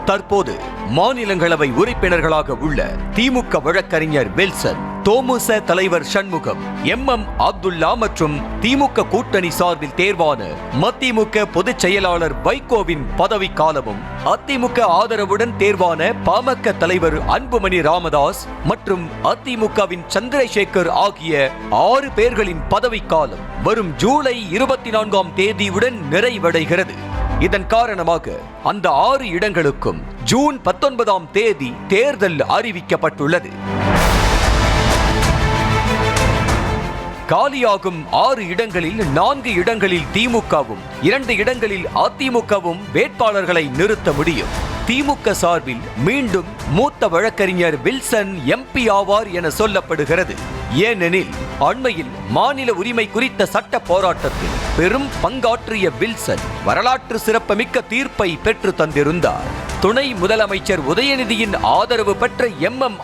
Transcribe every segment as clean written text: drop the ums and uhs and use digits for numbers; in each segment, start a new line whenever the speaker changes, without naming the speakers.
தற்போது மாநிலங்களவை உறுப்பினர்களாக உள்ள திமுக வழக்கறிஞர் வில்சன், தோமுச தலைவர் சண்முகம், அப்துல்லா மற்றும் திமுக கூட்டணி சார்பில் தேர்வான மதிமுக பொதுச் செயலாளர் வைகோவின் பதவி காலமும், அதிமுக ஆதரவுடன் தேர்வான பாமக தலைவர் அன்புமணி ராமதாஸ் மற்றும் அதிமுகவின் சந்திரசேகர் ஆகிய 6 பேர்களின் பதவி காலம் வரும் ஜூலை 24ஆம் தேதியுடன் நிறைவடைகிறது. இதன் காரணமாக அந்த 6 இடங்களுக்கும் ஜூன் 19ஆம் தேதி தேர்தல் அறிவிக்கப்பட்டுள்ளது. காலியாகும் 6 இடங்களில் 4 இடங்களில் திமுகவும் 2 இடங்களில் அதிமுகவும் வேட்பாளர்களை நிறுத்த முடியும். திமுக சார்பில் மீண்டும் மூத்த வழக்கறிஞர் வில்சன் எம்பி ஆவார் என சொல்லப்படுகிறது. ஏனெனில் அண்மையில் மாநில உரிமை குறித்த சட்ட போராட்டத்தில் பெரும் பங்காற்றிய வில்சன் வரலாற்று சிறப்புமிக்க தீர்ப்பை பெற்று தந்திருந்தார். துணை முதலமைச்சர் உதயநிதியின் ஆதரவு பெற்ற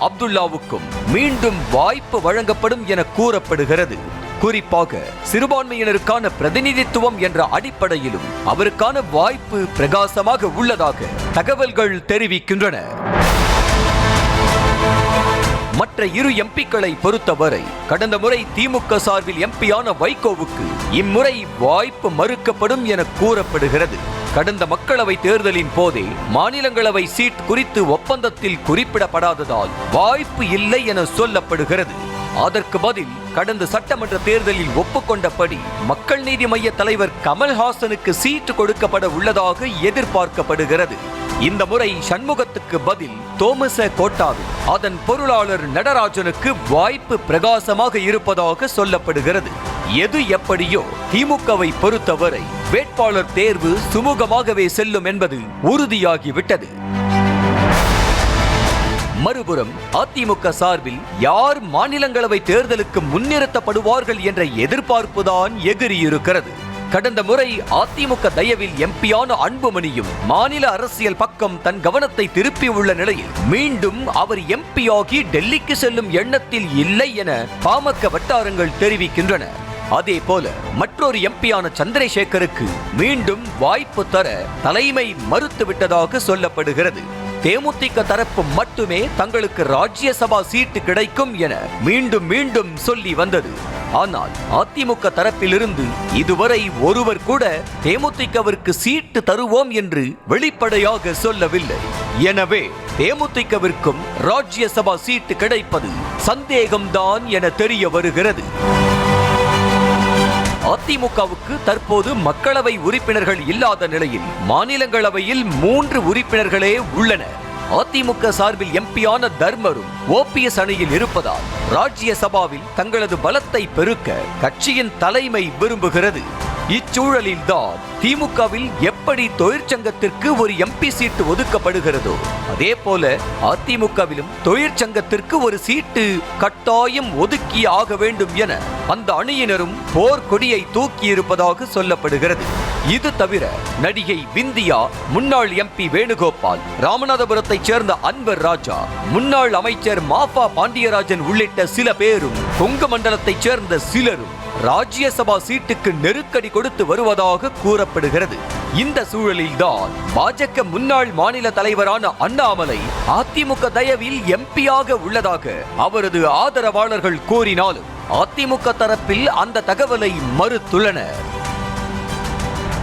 அப்துல்லாவுக்கும் மீண்டும் வாய்ப்பு வழங்கப்படும் என கூறப்படுகிறது. குறிப்பாக சிறுபான்மையினருக்கான பிரதிநிதித்துவம் என்ற அடிப்படையிலும் அவருக்கான வாய்ப்பு பிரகாசமாக உள்ளதாக தகவல்கள் தெரிவிக்கின்றன. மற்ற 2 எம்பிக்களை பொறுத்தவரை கடந்த முறை திமுக சார்பில் எம்பியான வைகோவுக்கு இம்முறை வாய்ப்பு மறுக்கப்படும் என கூறப்படுகிறது. கடந்த மக்களவை தேர்தலின் போதே மாநிலங்களவை சீட் குறித்து ஒப்பந்தத்தில் குறிப்பிடப்படாததால் வாய்ப்பு இல்லை என சொல்லப்படுகிறது. அதற்கு பதில் கடந்த சட்டமன்ற தேர்தலில் ஒப்புக்கொண்டபடி மக்கள் நீதி மய்ய தலைவர் கமல்ஹாசனுக்கு சீட்டு கொடுக்கப்பட உள்ளதாக எதிர்பார்க்கப்படுகிறது. இந்த முறை சண்முகத்துக்கு பதில் தோமச கோட்டாவில் அதன் பொருளாளர் நடராஜனுக்கு வாய்ப்பு பிரகாசமாக இருப்பதாக சொல்லப்படுகிறது. எது எப்படியோ திமுகவை பொறுத்தவரை வேட்பாளர் தேர்வு சுமூகமாகவே செல்லும் என்பது உறுதியாகிவிட்டது. மறுபுறம் அதிமுக சார்பில் யார் மாநிலங்களவை தேர்தலுக்கு முன்னிறுத்தப்படுவார்கள் என்ற எதிர்பார்ப்புதான் எகிரியிருக்கிறது. கடந்த முறை அதிமுக தயவில் எம்பியான அன்புமணியும் மாநில அரசியல் பக்கம் தன் கவனத்தை திருப்பியுள்ள நிலையில் மீண்டும் அவர் எம்பியாகி டெல்லிக்கு செல்லும் எண்ணத்தில் இல்லை என பாமக வட்டாரங்கள் தெரிவிக்கின்றன. அதே போல மற்றொரு எம்பியான சந்திரசேகருக்கு மீண்டும் வாய்ப்பு தர தலைமை மறுத்துவிட்டதாக சொல்லப்படுகிறது. தேமுதிக தரப்பு மட்டுமே தங்களுக்கு ராஜ்யசபா சீட்டு கிடைக்கும் என மீண்டும் மீண்டும் சொல்லி வந்தது. ஆனால் அதிமுக தரப்பிலிருந்து இதுவரை ஒருவர் கூட தேமுதிகவிற்கு சீட்டு தருவோம் என்று வெளிப்படையாக சொல்லவில்லை. எனவே தேமுதிகவிற்கும் ராஜ்யசபா சீட்டு கிடைப்பது சந்தேகம்தான் என தெரிய வருகிறது. அதிமுகவுக்கு தற்போது மக்களவை உறுப்பினர்கள் இல்லாத நிலையில் மாநிலங்களவையில் 3 உறுப்பினர்களே உள்ளனர். அதிமுக சார்பில் எம்பியான தர்மரும் OPS அணியில் இருப்பதால் ராஜ்யசபாவில் தங்களது பலத்தை பெருக்க கட்சியின் தலைமை விரும்புகிறது. இச்சூழலில்தான் திமுகவில் எப்படி தொழிற்சங்கத்திற்கு ஒரு MP சீட்டு ஒதுக்கப்படுகிறதோ அதே போல அதிமுகவிலும் தொழிற்சங்கத்திற்கு ஒரு சீட்டு கட்டாயம் ஒதுக்கி ஆக வேண்டும் என அந்த அணியினரும் போர்க்கொடியை தூக்கி இருப்பதாக சொல்லப்படுகிறது. இது தவிர நடிகை விந்தியா, முன்னாள் MP வேணுகோபால், ராமநாதபுரத்தைச் சேர்ந்த அன்வர் ராஜா, முன்னாள் அமைச்சர் மாஃபா பாண்டியராஜன் உள்ளிட்ட சில பேரும் கொங்கு மண்டலத்தைச் சேர்ந்த சிலரும் ராஜ்யசபா சீட்டுக்கு நெருக்கடி கொடுத்து வருவதாக கூறப்படுகிறது. இந்த சூழலில்தான் பாஜக முன்னாள் மாநில தலைவரான அண்ணாமலை அதிமுக தயவில் எம்பியாக உள்ளதாக அவரது ஆதரவாளர்கள் கூறினாலும் அதிமுக தரப்பில் அந்த தகவலை மறுத்துள்ளனர்.